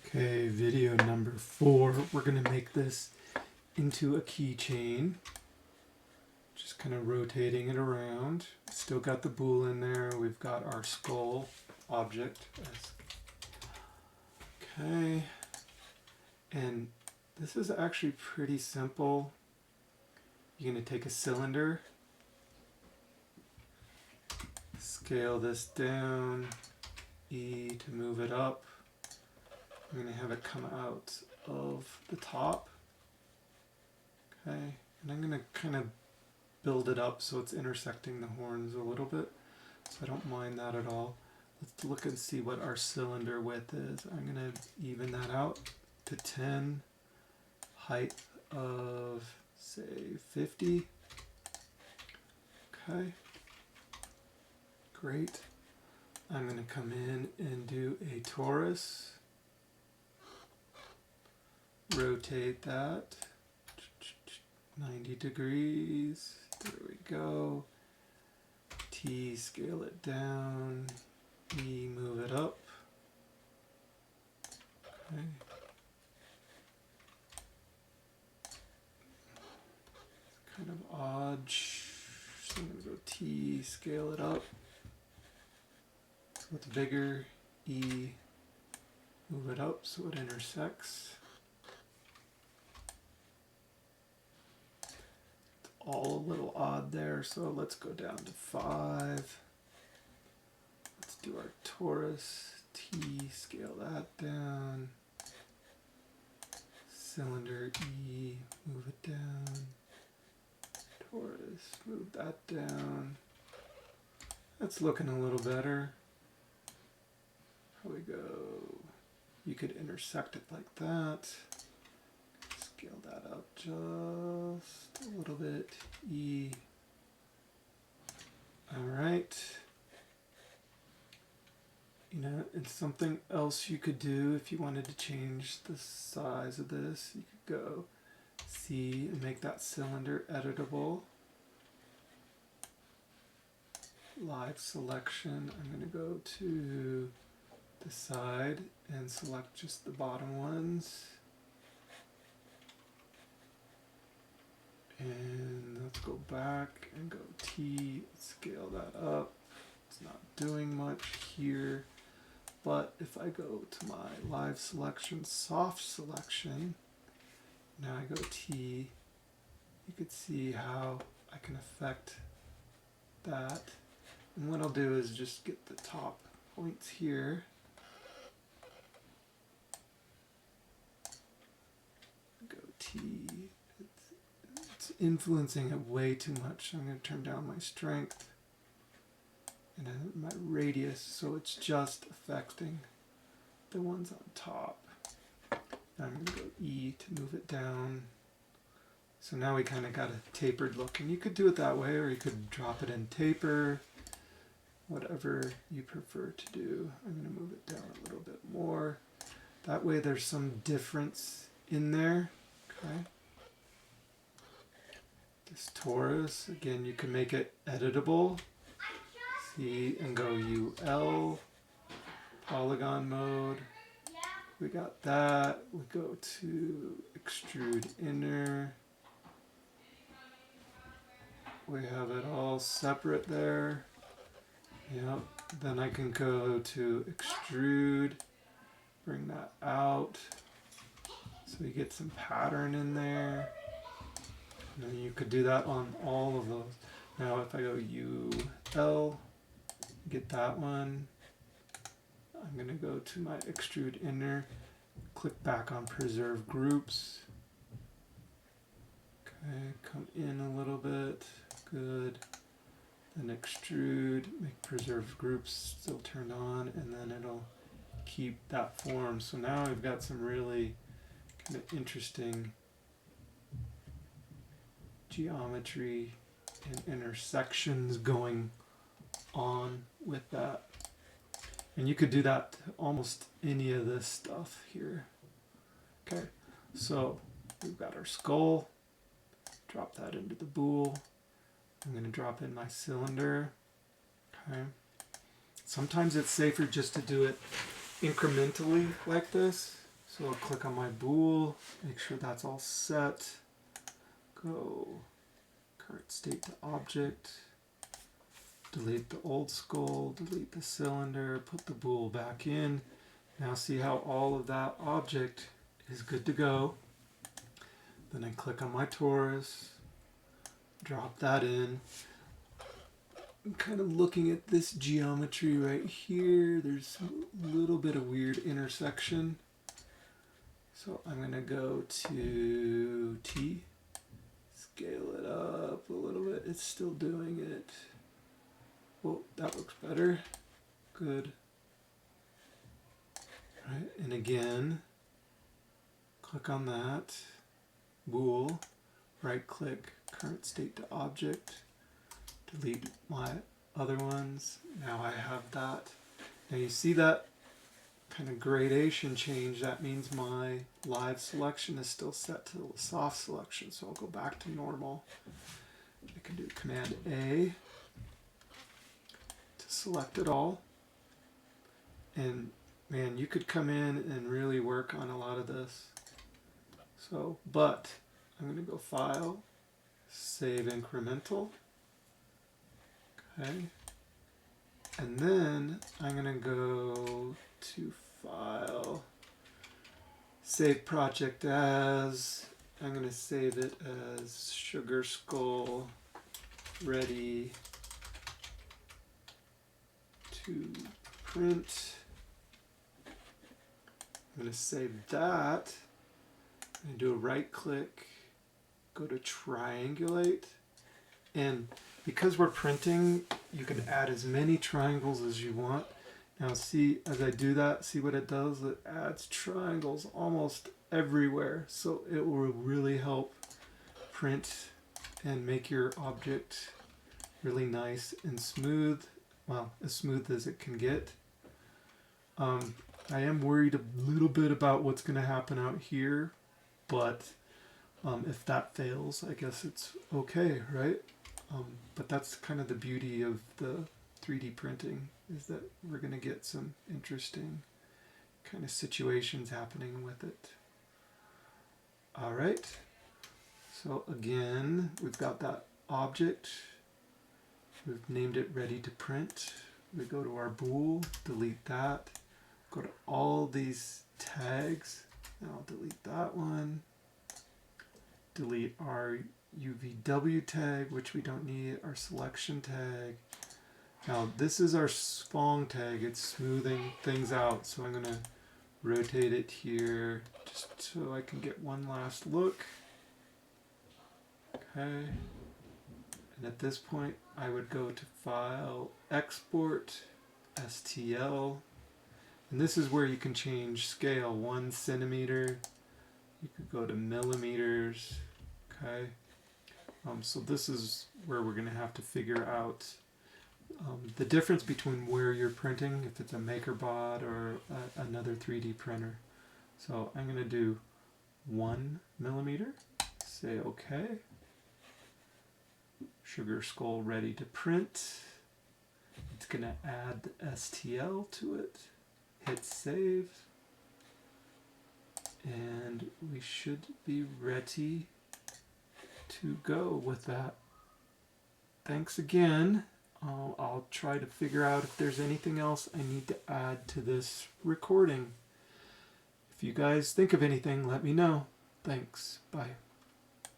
Okay, video number 4. We're going to make this into a keychain. Just kind of rotating it around. Still got the boole in there. We've got our skull object. Okay. And this is actually pretty simple. You're going to take a cylinder, scale this down, E to move it up. I'm going to have it come out of the top. Okay, and I'm going to kind of build it up so it's intersecting the horns a little bit. So I don't mind that at all. Let's look and see what our cylinder width is. I'm going to even that out to 10, height of say 50. Okay, great. I'm going to come in and do a torus. Rotate that 90 degrees. There we go. T, scale it down. E, move it up. Okay. It's kind of odd. So I'm going to go T, scale it up. So it's bigger. E, move it up so it intersects. All a little odd there, so let's go down to 5. Let's do our torus. T, scale that down. Cylinder, E, move it down. Torus, move that down. That's looking a little better. Probably go, you could intersect it like that. Scale that up just a little bit. E. Alright. You know, and something else you could do if you wanted to change the size of this, you could go C and make that cylinder editable. Live selection. I'm going to go to the side and select just the bottom ones. And let's go back and go T, scale that up. It's not doing much here, but if I go to my live selection, soft selection, now I go T, you could see how I can affect that. And what I'll do is just get the top points here. Go T. Influencing it way too much. I'm going to turn down my strength and then my radius so it's just affecting the ones on top. Now I'm going to go E to move it down. So now we kind of got a tapered look, and you could do it that way or you could drop it in taper, whatever you prefer to do. I'm going to move it down a little bit more. That way there's some difference in there. Okay. This torus, again, you can make it editable. See, and go UL, polygon mode. We got that. We go to extrude inner. We have it all separate there. Yep. Then I can go to extrude, bring that out. So you get some pattern in there. And then you could do that on all of those. Now if I go UL, get that one. I'm going to go to my extrude inner, click back on preserve groups. Okay, come in a little bit, good. Then extrude, make preserve groups still turned on, and then it'll keep that form. So now we've got some really kind of interesting geometry and intersections going on with that. And you could do that to almost any of this stuff here. Okay, so we've got our skull. Drop that into the boole. I'm going to drop in my cylinder. Okay. Sometimes it's safer just to do it incrementally like this. So I'll click on my Boole, make sure that's all set. Go current state to object. Delete the old skull, delete the cylinder, put the Boole back in. Now see how all of that object is good to go. Then I click on my torus, drop that in. I'm kind of looking at this geometry right here. There's a little bit of weird intersection. So I'm going to go to T, scale it up a little bit. It's still doing it. Well, that looks better. Good. Right, and again, click on that, Boole, right click, current state to object, delete my other ones. Now I have that. Now you see that kind of gradation change. That means my live selection is still set to soft selection. So I'll go back to normal. I can do Command A to select it all. And man, you could come in and really work on a lot of this. So, but I'm going to go File, Save Incremental. Okay. And then I'm going to go to File, Save Project As. I'm going to save it as Sugar Skull Ready to Print. I'm going to save that. I'm going to do a right click, go to triangulate, and because we're printing, you can add as many triangles as you want. Now see, as I do that, see what it does? It adds triangles almost everywhere, so it will really help print and make your object really nice and smooth, well, as smooth as it can get. I am worried a little bit about what's going to happen out here, but if that fails, I guess it's okay, right? But that's kind of the beauty of the 3D printing, is that we're going to get some interesting kind of situations happening with it. All right, so again, we've got that object. We've named it Ready to Print. We go to our Boole, delete that. Go to all these tags. Now I'll delete that one. Delete our UVW tag, which we don't need, our selection tag. Now this is our Sphong tag. It's smoothing things out. So I'm going to rotate it here just so I can get one last look. Okay. And at this point, I would go to File, Export, STL. And this is where you can change scale, 1 centimeter. You could go to millimeters. Okay. So this is where we're going to have to figure out the difference between where you're printing, if it's a Makerbot or another 3D printer. So I'm going to do 1 millimeter. Say OK. Sugar Skull Ready to Print. It's going to add the STL to it. Hit Save. And we should be ready to go with that. Thanks again. I'll try to figure out if there's anything else I need to add to this recording. If you guys think of anything, let me know. Thanks. Bye.